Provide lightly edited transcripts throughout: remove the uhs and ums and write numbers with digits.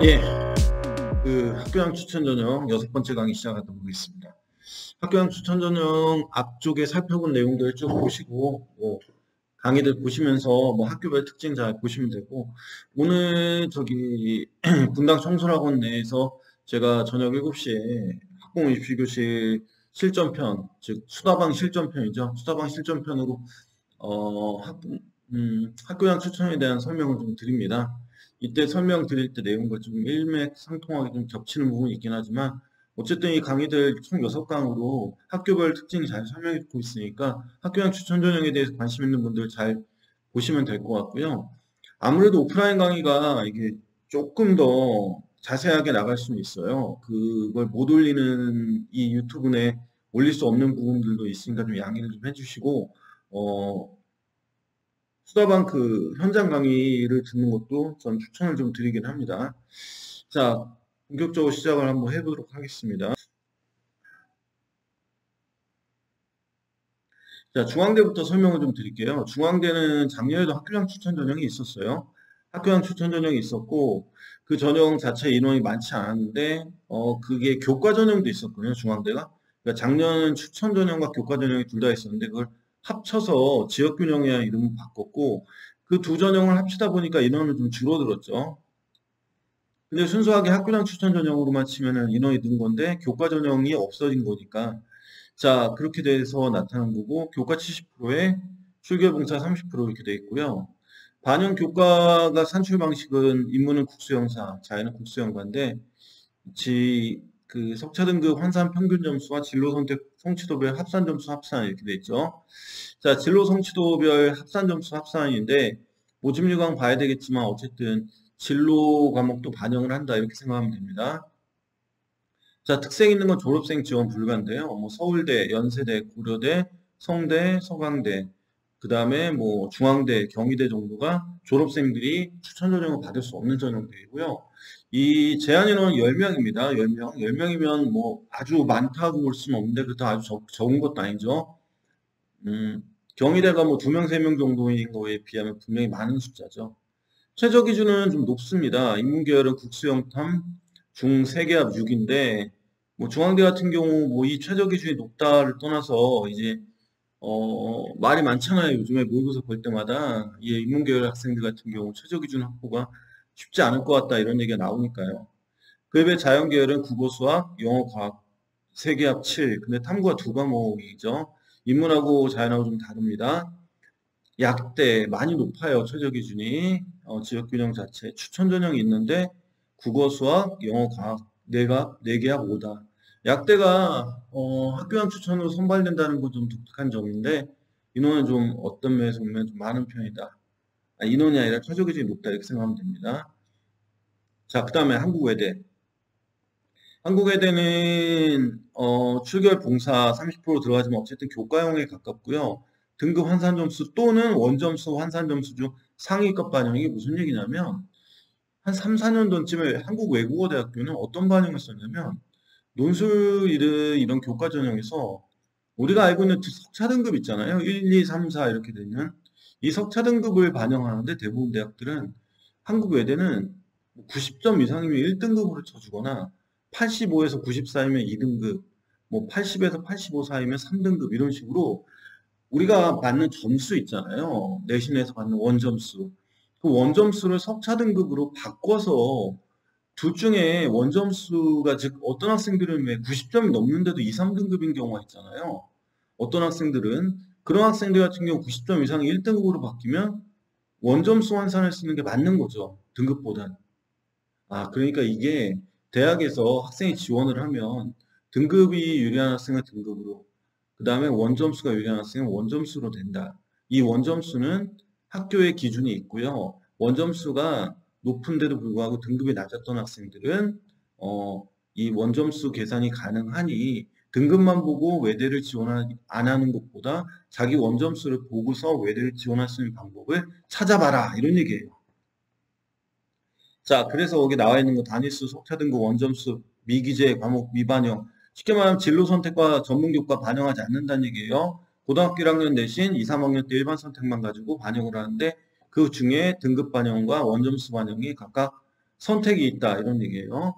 예, 학교양 추천 전형 6번째 강의 시작하도록 하겠습니다. 학교양 추천 전형 앞쪽에 살펴본 내용들 쭉 보시고, 강의들 보시면서 학교별 특징 잘 보시면 되고, 오늘 분당 청소학원 내에서 제가 저녁 7시에 학부모 입시교실 실전편, 즉 수다방 실전편이죠. 수다방 실전편으로 학교양 추천에 대한 설명을 좀 드립니다. 이때 설명 드릴 때 내용과 좀 일맥상통하게 좀 겹치는 부분이 있긴 하지만 어쨌든 이 강의들 총 6강으로 학교별 특징 잘 설명해 주고 있으니까 학교양 추천 전형에 대해서 관심 있는 분들 잘 보시면 될 것 같고요. 아무래도 오프라인 강의가 이게 조금 더 자세하게 나갈 수는 있어요. 그걸 못 올리는 이 유튜브 내에 올릴 수 없는 부분들도 있으니까 좀 양해를 좀 해주시고, 수다방 현장 강의를 듣는 것도 전 추천을 좀 드리긴 합니다. 자, 본격적으로 시작을 한번 해보도록 하겠습니다. 자, 중앙대부터 설명을 좀 드릴게요. 중앙대는 작년에도 학교장 추천 전형이 있었어요. 학교장 추천 전형이 있었고, 그 전형 자체 인원이 많지 않았는데, 그게 교과 전형도 있었거든요, 중앙대가. 그러니까 작년 추천 전형과 교과 전형이 둘 다 있었는데, 그걸 합쳐서 지역균형이라는 이름을 바꿨고, 그 두 전형을 합치다 보니까 인원은 좀 줄어들었죠. 근데 순수하게 학교장 추천 전형으로만 치면은 인원이 는 건데, 교과 전형이 없어진 거니까, 자, 그렇게 돼서 나타난 거고, 교과 70%에 출결봉사 30% 이렇게 돼 있고요. 반영 교과가 산출 방식은 인문은 국수형사, 자연은 국수형과인데, 석차 등급 환산 평균 점수와 진로 선택 성취도별 합산 점수 합산 이렇게 돼 있죠. 자, 진로 성취도별 합산 점수 합산인데, 모집 유형 봐야 되겠지만, 어쨌든 진로 과목도 반영을 한다 이렇게 생각하면 됩니다. 자, 특색 있는 건 졸업생 지원 불가인데요. 서울대, 연세대, 고려대, 성대, 서강대, 그 다음에 중앙대, 경희대 정도가 졸업생들이 추천 전형을 받을 수 없는 전형들이고요. 이 제한 인원은 10명입니다. 10명. 10명이면 아주 많다고 볼 수는 없는데 그렇다고 아주 적은 것도 아니죠. 경희대가 2명, 3명 정도인 거에 비하면 분명히 많은 숫자죠. 최저 기준은 좀 높습니다. 인문계열은 국수영탐, 중세계합 6인데, 중앙대 같은 경우 이 최저 기준이 높다를 떠나서 이제 말이 많잖아요. 요즘에 모의고사 볼 때마다 이 인문계열 학생들 같은 경우 최저 기준 확보가 쉽지 않을 것 같다 이런 얘기가 나오니까요. 그에 비해 자연계열은 국어, 수학, 영어, 과학, 세계합 7. 근데 탐구가 2과목이죠. 인문하고 자연하고 좀 다릅니다. 약대 많이 높아요. 최저 기준이. 지역균형 자체. 추천 전형이 있는데 국어, 수학, 영어, 과학 4개합 5다. 약대가 학교양 추천으로 선발된다는 건 좀 독특한 점인데 인원은 좀 어떤 면에서 보면 좀 많은 편이다. 인원이 아니라 최저 기준이 높다 이렇게 생각하면 됩니다. 자, 그 다음에 한국외대. 한국외대는 출결 봉사 30% 들어가지만 어쨌든 교과형에 가깝고요. 등급 환산 점수 또는 원점수 환산 점수 중 상위급 반영이 무슨 얘기냐면 한 3, 4년 전쯤에 한국외국어대학교는 어떤 반영을 썼냐면 논술 이런 교과 전형에서 우리가 알고 있는 석차 등급 있잖아요. 1, 2, 3, 4 이렇게 되는 이 석차 등급을 반영하는데 대부분 대학들은 한국외대는 90점 이상이면 1등급으로 쳐주거나 85에서 94이면 2등급, 80에서 85 사이면 3등급 이런 식으로 우리가 받는 점수 있잖아요. 내신에서 받는 원점수. 그 원점수를 석차 등급으로 바꿔서 둘 중에 원점수가 즉 어떤 학생들은 왜 90점이 넘는데도 2, 3등급인 경우가 있잖아요. 어떤 학생들은 그런 학생들 같은 경우 90점 이상이 1등급으로 바뀌면 원점수 환산을 쓰는 게 맞는 거죠. 등급보단. 그러니까 이게 대학에서 학생이 지원을 하면 등급이 유리한 학생은 등급으로, 그 다음에 원점수가 유리한 학생은 원점수로 된다. 이 원점수는 학교의 기준이 있고요. 원점수가 높은데도 불구하고 등급이 낮았던 학생들은 이 원점수 계산이 가능하니 등급만 보고 외대를 지원 안 하는 것보다 자기 원점수를 보고서 외대를 지원할 수 있는 방법을 찾아봐라 이런 얘기예요. 자, 그래서 여기 나와 있는 거 단위수, 석차 등급, 원점수, 미기재, 과목 미반영. 쉽게 말하면 진로 선택과 전문 교과 반영하지 않는다는 얘기예요. 고등학교 1학년 내신 2, 3학년 때 일반 선택만 가지고 반영을 하는데 그 중에 등급 반영과 원점수 반영이 각각 선택이 있다 이런 얘기예요.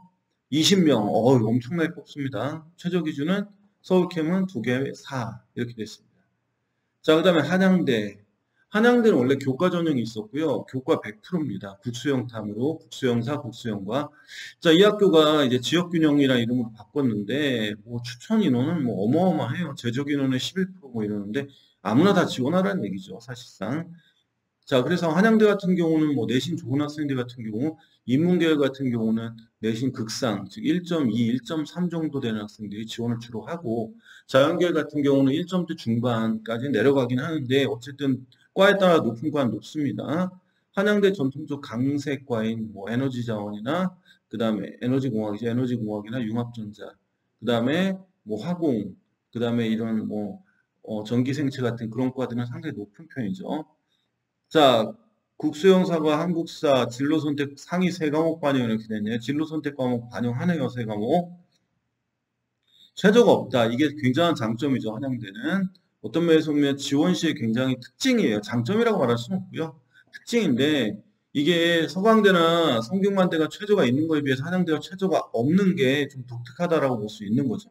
20명, 엄청나게 뽑습니다. 최저 기준은 서울캠은 2개 4 이렇게 됐습니다. 자, 그 다음에 한양대. 한양대는 원래 교과 전형이 있었고요. 교과 100%입니다. 국수형탐으로 국수형사, 국수형과. 자, 이 학교가 이제 지역균형이라는 이름으로 바꿨는데 뭐 추천 인원은 뭐 어마어마해요. 제적 인원의 11%뭐 이러는데 아무나 다 지원하라는 얘기죠. 사실상. 자, 그래서 한양대 같은 경우는 뭐 내신 좋은 학생들 같은 경우, 인문계열 같은 경우는 내신 극상, 즉 1.2, 1.3 정도 되는 학생들이 지원을 주로 하고, 자연계열 같은 경우는 1점대 중반까지 내려가긴 하는데, 어쨌든 과에 따라 높은 과는 높습니다. 한양대 전통적 강세과인 뭐 에너지 자원이나, 그 다음에 에너지공학이죠. 에너지공학이나 융합전자, 그 다음에 뭐 화공, 그 다음에 이런 뭐, 전기생체 같은 그런 과들은 상당히 높은 편이죠. 자, 국수형사과 한국사 진로선택 상위 3과목 반영 이렇게 됐네요. 진로선택 과목 반영하네요. 3과목. 최저가 없다. 이게 굉장한 장점이죠. 한양대는. 어떤 면에서 보면 지원 시의 굉장히 특징이에요. 장점이라고 말할 수는 없고요. 특징인데 이게 서강대나 성균관대가 최저가 있는 거에 비해서 한양대가 최저가 없는 게 좀 독특하다라고 볼 수 있는 거죠.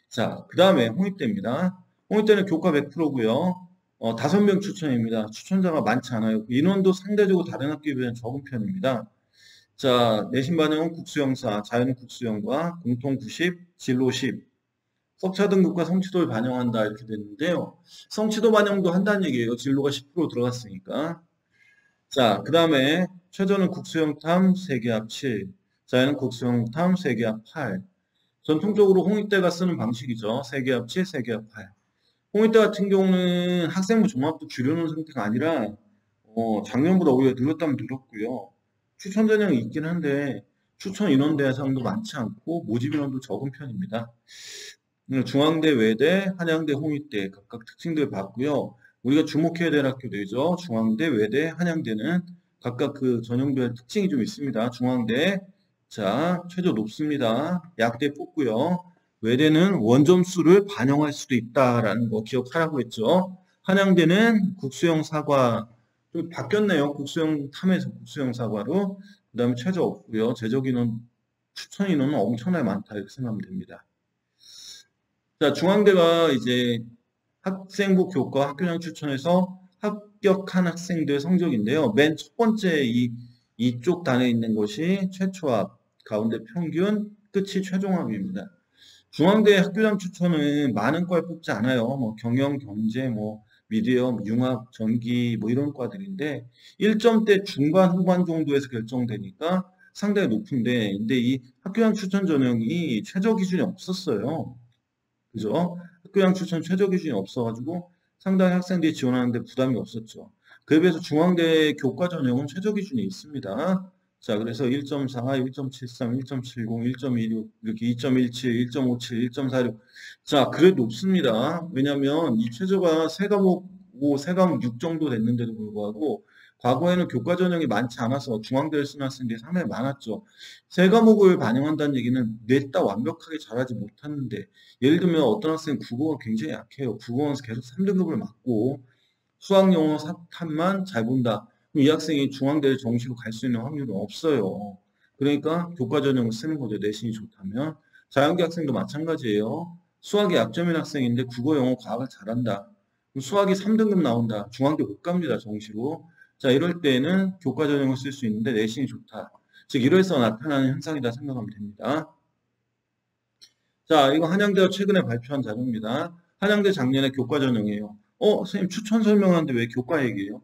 자, 그 다음에 홍익대입니다. 홍익대는 교과 100%고요. 5명 추천입니다. 추천자가 많지 않아요. 인원도 상대적으로 다른 학교에 비해 적은 편입니다. 자, 내신 반영은 국수형사, 자연은 국수형과 공통 90, 진로 10. 석차 등급과 성취도를 반영한다 이렇게 됐는데요. 성취도 반영도 한다는 얘기예요. 진로가 10% 들어갔으니까. 자, 그 다음에 최저는 국수형탐 3개합 7, 자연은 국수형탐 3개합 8. 전통적으로 홍익대가 쓰는 방식이죠. 3개합 7, 3개합 8. 홍익대 같은 경우는 학생부 종합도 줄여놓은 상태가 아니라 작년보다 오히려 늘었다면 늘었고요. 추천 전형이 있긴 한데 추천 인원 대상도 많지 않고 모집 인원도 적은 편입니다. 중앙대, 외대, 한양대, 홍익대 각각 특징들 봤고요. 우리가 주목해야 될 학교들이죠. 중앙대, 외대, 한양대는 각각 그 전형별 특징이 좀 있습니다. 중앙대, 자, 최저 높습니다. 약대 뽑고요. 외대는 원점수를 반영할 수도 있다라는 거 기억하라고 했죠. 한양대는 국수형 사과, 좀 바뀌었네요. 국수형 탐에서 국수형 사과로. 그 다음에 최저 없고요. 제적 인원, 추천 인원은 엄청나게 많다 이렇게 생각하면 됩니다. 자, 중앙대가 이제 학생부 교과 학교장 추천해서 합격한 학생들 성적인데요. 맨 첫 번째 이쪽 단에 있는 것이 최초합, 가운데 평균, 끝이 최종합입니다. 중앙대 학교장 추천은 많은 과를 뽑지 않아요. 뭐 경영, 경제, 뭐 미디어, 융합, 전기 뭐 이런 과들인데 1점대 중반 후반 정도에서 결정되니까 상당히 높은데 근데 이 학교장 추천 전형이 최저 기준이 없었어요. 그죠? 학교장 추천 최저 기준이 없어가지고 상당히 학생들이 지원하는데 부담이 없었죠. 그에 비해서 중앙대 교과 전형은 최저 기준이 있습니다. 자, 그래서 1.4, 1.73, 1.70, 1.26, 이렇게 2.17, 1.57, 1.46. 자, 그래도 높습니다. 왜냐하면 이 최저가 세 과목 5, 세 과목 6 정도 됐는데도 불구하고 과거에는 교과 전형이 많지 않아서 중앙대를 쓰는 학생들이 상당히 많았죠. 세 과목을 반영한다는 얘기는 냈다 완벽하게 잘하지 못하는데 예를 들면 어떤 학생 국어가 굉장히 약해요. 국어원에서 계속 3등급을 맞고 수학, 영어, 사탐만 잘 본다. 그럼 이 학생이 중앙대를 정시로 갈 수 있는 확률은 없어요. 그러니까 교과 전형을 쓰는 거죠. 내신이 좋다면. 자연계 학생도 마찬가지예요. 수학이 약점인 학생인데 국어, 영어, 과학을 잘한다. 그럼 수학이 3등급 나온다. 중앙대 못 갑니다. 정시로. 자, 이럴 때는 교과 전형을 쓸 수 있는데 내신이 좋다. 즉 이래서 나타나는 현상이다 생각하면 됩니다. 자, 이거 한양대가 최근에 발표한 자료입니다. 한양대 작년에 교과 전형이에요. 선생님 추천 설명하는데 왜 교과 얘기해요?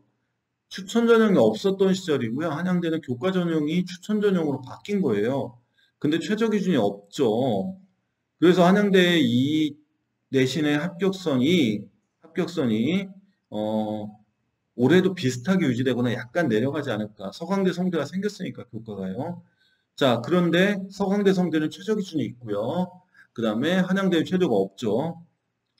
추천 전형이 없었던 시절이고요. 한양대는 교과 전형이 추천 전형으로 바뀐 거예요. 근데 최저 기준이 없죠. 그래서 한양대의 이 내신의 합격선이 올해도 비슷하게 유지되거나 약간 내려가지 않을까. 서강대 성대가 생겼으니까 교과가요. 자, 그런데 서강대 성대는 최저 기준이 있고요. 그 다음에 한양대는 최저가 없죠.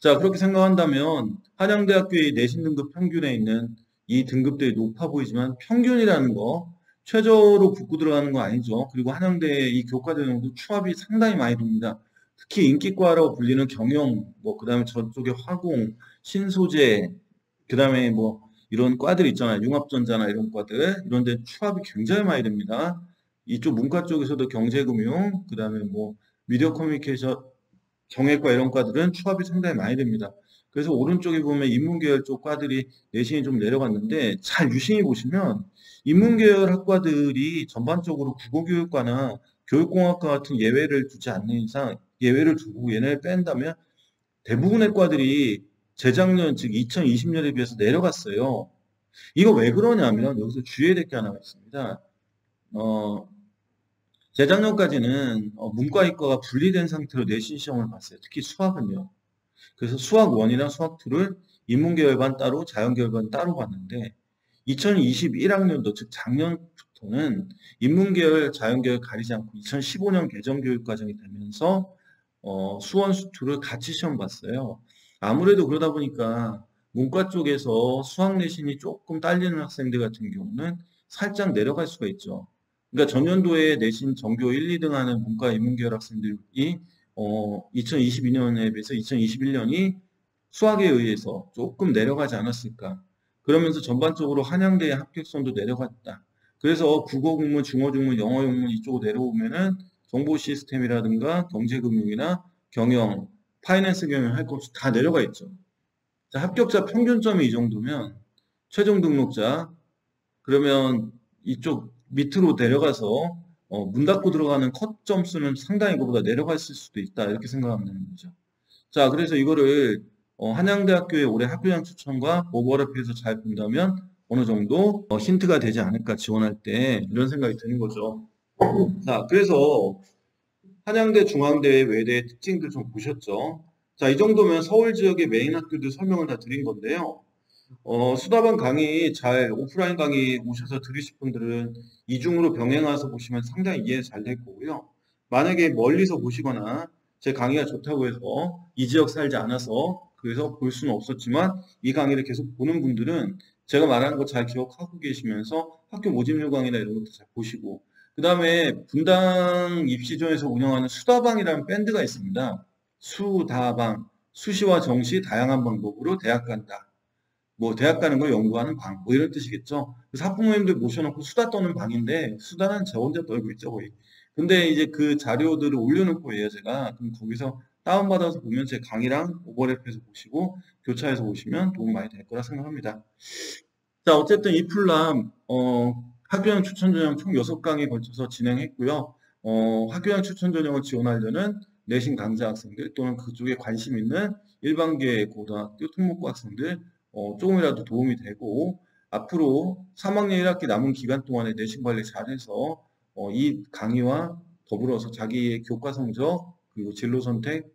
자, 그렇게 생각한다면 한양대학교의 내신 등급 평균에 있는 이 등급들이 높아 보이지만 평균이라는 거 최저로 붙고 들어가는 거 아니죠. 그리고 한양대의 이 교과 전형도 추합이 상당히 많이 됩니다. 특히 인기과라고 불리는 경영, 뭐 그다음에 저쪽에 화공, 신소재, 그다음에 뭐 이런 과들 있잖아요. 융합전자나 이런 과들. 이런 데 추합이 굉장히 많이 됩니다. 이쪽 문과 쪽에서도 경제금융, 그 다음에 뭐 미디어 커뮤니케이션, 경영과 이런 과들은 추합이 상당히 많이 됩니다. 그래서 오른쪽에 보면 인문계열 쪽 과들이 내신이 좀 내려갔는데 잘 유심히 보시면 인문계열 학과들이 전반적으로 국어교육과나 교육공학과 같은 예외를 두지 않는 이상 예외를 두고 얘네를 뺀다면 대부분의 과들이 재작년 즉 2020년에 비해서 내려갔어요. 이거 왜 그러냐면 여기서 주의해야 될 게 하나가 있습니다. 어, 재작년까지는 문과 이과가 분리된 상태로 내신 시험을 봤어요. 특히 수학은요. 그래서 수학 1이나 수학 2를 인문계열반 따로 자연계열반 따로 봤는데 2021학년도 즉 작년부터는 인문계열 자연계열 가리지 않고 2015년 개정교육과정이 되면서 수원 수투를 같이 시험 봤어요. 아무래도 그러다 보니까 문과 쪽에서 수학 내신이 조금 딸리는 학생들 같은 경우는 살짝 내려갈 수가 있죠. 그러니까 전년도에 내신 전교 1, 2등 하는 문과 인문계열 학생들이 2022년에 비해서 2021년이 수학에 의해서 조금 내려가지 않았을까. 그러면서 전반적으로 한양대의 합격선도 내려갔다. 그래서 국어 국문, 중어 국문, 영어 국문 이쪽으로 내려오면은 정보 시스템이라든가 경제금융이나 경영, 파이낸스 경영 할 것 없이 다 내려가 있죠. 자, 합격자 평균점이 이 정도면 최종 등록자 그러면 이쪽 밑으로 내려가서 문 닫고 들어가는 컷 점수는 상당히 이거보다 내려갔을 수도 있다 이렇게 생각하면 되는 거죠. 자, 그래서 이거를 한양대학교의 올해 학교장 추천과 오버랩해서 잘 본다면 어느 정도 힌트가 되지 않을까 지원할 때 이런 생각이 드는 거죠. 자, 그래서 한양대, 중앙대, 외대의 특징들 좀 보셨죠? 자, 이 정도면 서울 지역의 메인 학교들 설명을 다 드린 건데요. 수다반 강의 잘 오프라인 강의 오셔서 들으실 분들은 이중으로 병행해서 보시면 상당히 이해 잘 될 거고요. 만약에 멀리서 보시거나 제 강의가 좋다고 해서 이 지역 살지 않아서 그래서 볼 수는 없었지만 이 강의를 계속 보는 분들은 제가 말하는 거 잘 기억하고 계시면서 학교 모집 요강이나 이런 것도 잘 보시고 그 다음에 분당 입시존에서 운영하는 수다방이라는 밴드가 있습니다. 수다방, 수시와 정시 다양한 방법으로 대학 간다. 뭐 대학 가는 걸 연구하는 방, 뭐 이런 뜻이겠죠. 그래서 학부모님들 모셔놓고 수다 떠는 방인데 수다는 저 혼자 떨고 있죠 거의. 근데 이제 그 자료들을 올려놓을 거예요 제가. 그럼 거기서 다운받아서 보면 제 강의랑 오버랩해서 보시고 교차해서 보시면 도움 많이 될 거라 생각합니다. 자 어쨌든 이 풀람 학교형 추천 전형 총 6강에 걸쳐서 진행했고요. 학교형 추천 전형을 지원하려는 내신 강좌 학생들 또는 그쪽에 관심 있는 일반계 고등학교 특목고 학생들 조금이라도 도움이 되고 앞으로 3학년 1학기 남은 기간 동안에 내신 관리 잘해서 이 강의와 더불어서 자기의 교과 성적 그리고 진로 선택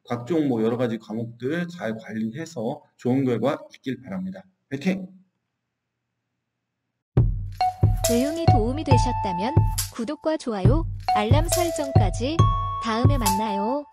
각종 뭐 여러 가지 과목들 잘 관리해서 좋은 결과 있길 바랍니다. 화이팅! 내용이 도움이 되셨다면 구독과 좋아요, 알람 설정까지 다음에 만나요.